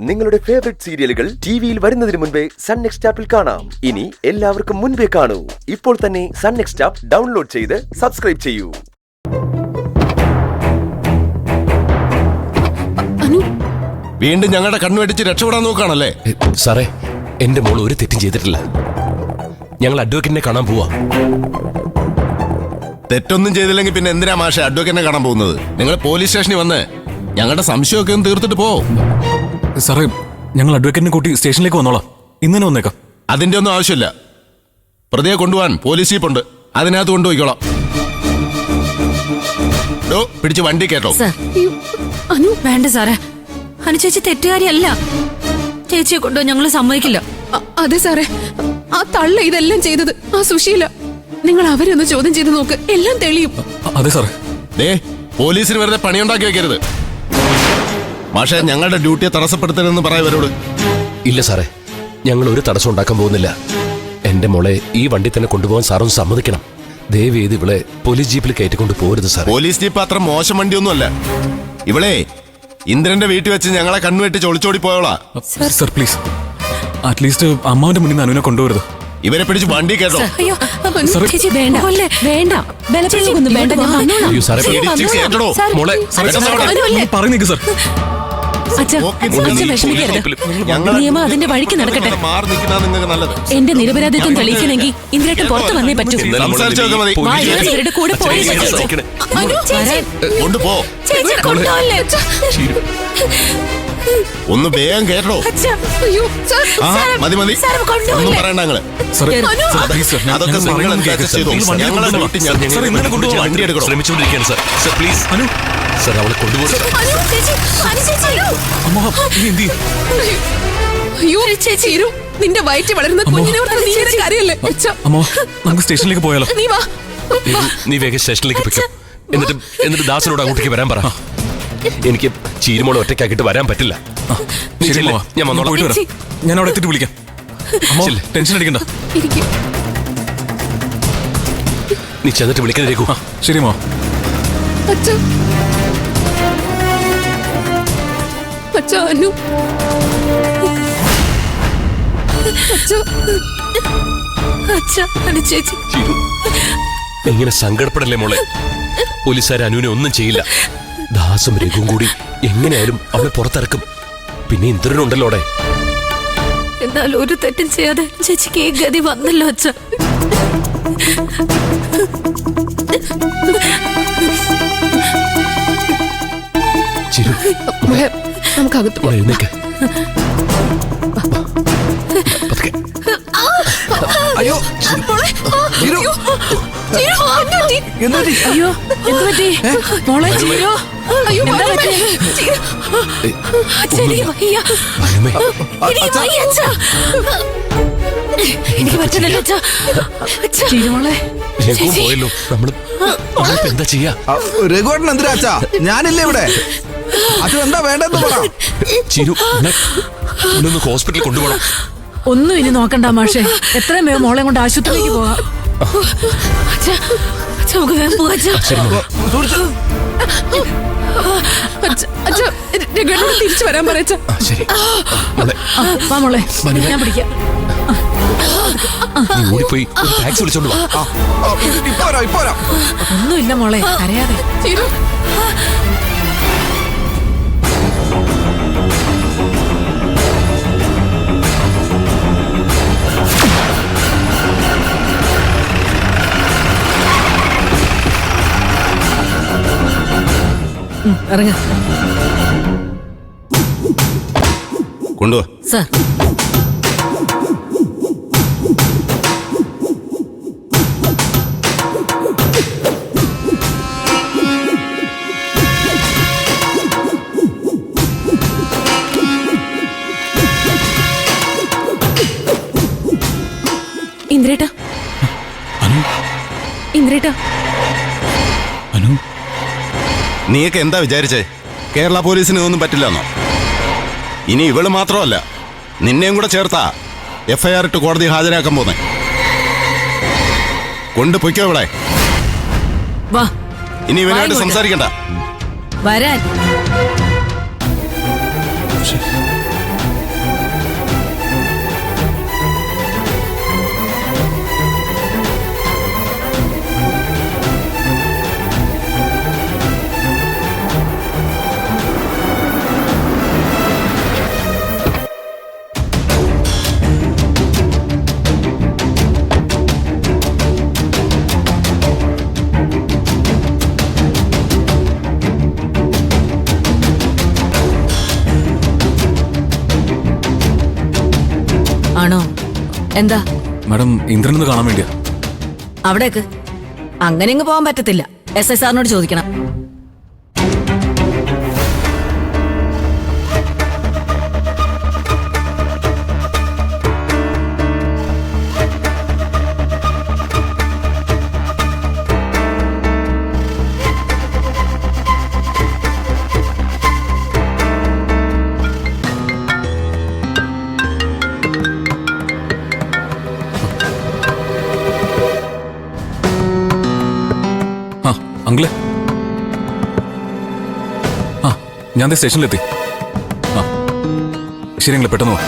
നിങ്ങളുടെ ഫേവറേറ്റ് സീരിയലുകൾ ടിവിയിൽ വരുന്നതിന് മുൻപേ സൺ നെക്സ്റ്റ് ആപ്പിൽ കാണാം. ഇനി എല്ലാവർക്കും മുൻപേ കാണൂ. ഇപ്പോൾ തന്നെ സൺ നെക്സ്റ്റ് ആപ്പ് ഡൗൺലോഡ് ചെയ്ത് സബ്സ്ക്രൈബ് ചെയ്യൂ. വീണ്ടും ഞങ്ങളുടെ കണ്ണുവെട്ടിച്ച് രക്ഷപ്പെടാൻ നോക്കുകയാണല്ലേ? സാറേ, എന്റെ മോൾ ഒരു തെറ്റും ചെയ്തിട്ടില്ല. ഞങ്ങൾ അഡ്വക്കേറ്റിനെ കാണാൻ പോവാ. തെറ്റൊന്നും ചെയ്തില്ലെങ്കിൽ പിന്നെ എന്തിനാ മാഷെ അഡ്വക്കേറ്റിനെ കാണാൻ പോകുന്നത്? നിങ്ങൾ പോലീസ് സ്റ്റേഷനിൽ വന്ന് ഞങ്ങളുടെ സംശയമൊക്കെ ഒന്ന് തീർത്തിട്ട് പോ. സാറേ, ഞങ്ങൾ അഡ്വക്കേറ്റിനെ കൂട്ടി സ്റ്റേഷനിലേക്ക് വന്നോളാം. ഇന്ന് തന്നെ വന്നേക്കാം. അതിന്റെ ഒന്നും ആവശ്യമില്ല. പ്രതിയെ കൊണ്ടുപോകാൻ പോലീസ് ജീപ്പുണ്ട്, അതിനകത്ത് കൊണ്ടുപോയിക്കോളാം. പിടിച്ച് വണ്ടി കേട്ടോ. വേണ്ട സാറേ, അനു ചേച്ചി തെറ്റുകാരിയല്ല. ചേച്ചിയെ കൊണ്ടോ ഞങ്ങൾ സമ്മതിക്കില്ല. അതെ സാറേ, ആ തള്ള ഇതെല്ലാം ചെയ്തത് ആ സുശീല. നിങ്ങൾ അവരെ ഒന്ന് ചോദ്യം ചെയ്ത് നോക്ക്, എല്ലാം തെളിയും. അതെ സാറേ. പോലീസിന് വെറുതെ പണിയുണ്ടാക്കി വെക്കരുത്. മാഷെ, ഞങ്ങളുടെ ഡ്യൂട്ടിയെ തടസ്സപ്പെടുത്തരുതെന്ന് പറയവരോട്. ഇല്ല സാറേ, ഞങ്ങൾ ഒരു തടസ്സം ഉണ്ടാക്കാൻ പോകുന്നില്ല. എന്റെ മോളെ ഈ വണ്ടി തന്നെ കൊണ്ടുപോകാൻ സാറൊന്ന് സമ്മതിക്കണം. ദയവേത് ഇവളെ പോലീസ് ജീപ്പിൽ കയറ്റിക്കൊണ്ട് പോരുത് സാർ. പോലീസ് ജീപ്പ് അത്ര മോശം വണ്ടിയൊന്നുമല്ല. ഇവളെ ഇന്ദ്രന്റെ വീട്ടിൽ വെച്ച് ഞങ്ങളെ കണ്ണുവെട്ടി ഒളിച്ചോടി പോയോളാ. സർ പ്ലീസ്, അറ്റ്ലീസ്റ്റ് അമ്മാവന്റെ മുന്നിൽ നിന്ന് അനുവിനെ കൊണ്ടുപോരുത്. ഇവരെ പിടിച്ച് വണ്ടി കേട്ടോ. ചേച്ചി വേണ്ട, വേണ്ട, ബലപ്രയോഗമൊന്നും വേണ്ട. അയ്യോ സാറേ, മോളെ പറഞ്ഞു സർ. നിയമം അതിന്റെ വഴിക്ക് നടക്കട്ടെ. എന്റെ നിരപരാധിത്വം തെളിയിക്കണമെങ്കിൽ ഇന്ദ്രേട്ടൻ പുറത്ത് വന്നേ പറ്റൂ. ഇവരുടെ കൂടെ പോയി. ഒന്ന് വേഗം കേട്ടോ. മതി മതി, ഒന്നും പറയണ്ട. അതൊക്കെ വണ്ടി എടുക്കണം. ശ്രമിച്ചുകൊണ്ടിരിക്കുകയാണ് സാർ. സാർ പ്ലീസ്, സാർ അവളെ കൊണ്ടുപോകും. നിന്റെ വയറ്റി വളരുന്ന കുഞ്ഞിനെ കാര്യല്ലേ? നമുക്ക് സ്റ്റേഷനിലേക്ക് പോയാലോ? നീ വേഗം സ്റ്റേഷനിലേക്ക് പോയിക്കോ. എന്നിട്ട് ദാസനോട് അങ്ങോട്ടേക്ക് വരാൻ പറ. എനിക്ക് ചീരുമോളെ ഒറ്റയ്ക്കാക്കിട്ട് വരാൻ പറ്റില്ല. ഞാൻ വന്നോളാം. ഞാൻ അവിടെ എത്തിയിട്ട് വിളിക്കാം. ടെൻഷൻ അടിക്കണ്ട. നീ ചെന്നിട്ട് വിളിക്കുന്നേക്കൂ. ശരി മാ. ഇങ്ങനെ സങ്കടപ്പെടല്ലേ മോളെ. പോലീസുകാർ അനുവിനെ ഒന്നും ചെയ്യില്ല. ദാസും രഘുവും കൂടി എങ്ങനെയായാലും അവളെ പുറത്തിറക്കും. പിന്നെ ഇന്ദ്രനുണ്ടല്ലോടെ. എന്നാൽ ഒരു തെറ്റും ചെയ്യാതെ ചേച്ചിക്ക് ഈ ഗതി വന്നല്ലോ അച്ഛ. നമുക്കകത്ത് എഴുന്നേക്ക്. അയ്യോ, എന്ത് പറ്റി മോളെ? എനിക്ക് പറ്റുന്നില്ല പോയല്ലോ. നമ്മളിപ്പോ എന്താ ചെയ്യാ? രഘുവേട്ടൻ എന്തിനാ അച്ഛാ? ഞാനില്ലേ ഇവിടെ? അച്ഛൻ എന്താ വേണ്ടെന്ന് പറ. ചിരു, ഒന്ന് ഹോസ്പിറ്റലിൽ കൊണ്ടുപോകണം. ഒന്നും ഇനി നോക്കണ്ട മാഷേ, എത്രയും വേഗം മോളെ കൊണ്ട് ആശുപത്രിയിലേക്ക് പോകാം. തിരിച്ചു വരാൻ പറയച്ച. മോളെ ഞാൻ പിടിക്കാം. നീ ഓടിപ്പോയി ഒരു ടാക്സി വിളിച്ചോണ്ട് വാ. ഒന്നുമില്ല മോളെ, അറിയാതെ. ഇറങ്ങ കൊണ്ടുവാ. സാർ, ഇന്ദ്രേട്ടാ, ഇന്ദ്രേട്ടാ. നീയൊക്കെ എന്താ വിചാരിച്ചേ? കേരള പോലീസിന് ഒന്നും പറ്റില്ലെന്നോ? ഇനി ഇവള് മാത്രമല്ല, നിന്നെയും കൂടെ ചേർത്താ FIR ഇട്ട് കോടതി ഹാജരാക്കാൻ പോന്നെ. കൊണ്ടുപോയിക്കോ ഇവിടെ. ഇനി ഇവനായിട്ട് സംസാരിക്കണ്ട. വരാൻ ആണോ? എന്താ? മാഡം ഇന്ദ്രനൊന്ന് കാണാൻ വേണ്ടിയാ. അവിടേക്ക് അങ്ങനെ ഇങ്ങ് പോകാൻ പറ്റത്തില്ല. SI സാറിനോട് ചോദിക്കണം. ആ അങ്കിളെ, ആ ഞാൻ സ്റ്റേഷനിലെത്തി. ആ ശരി അങ്കിളെ, പെട്ടെന്ന് വാ.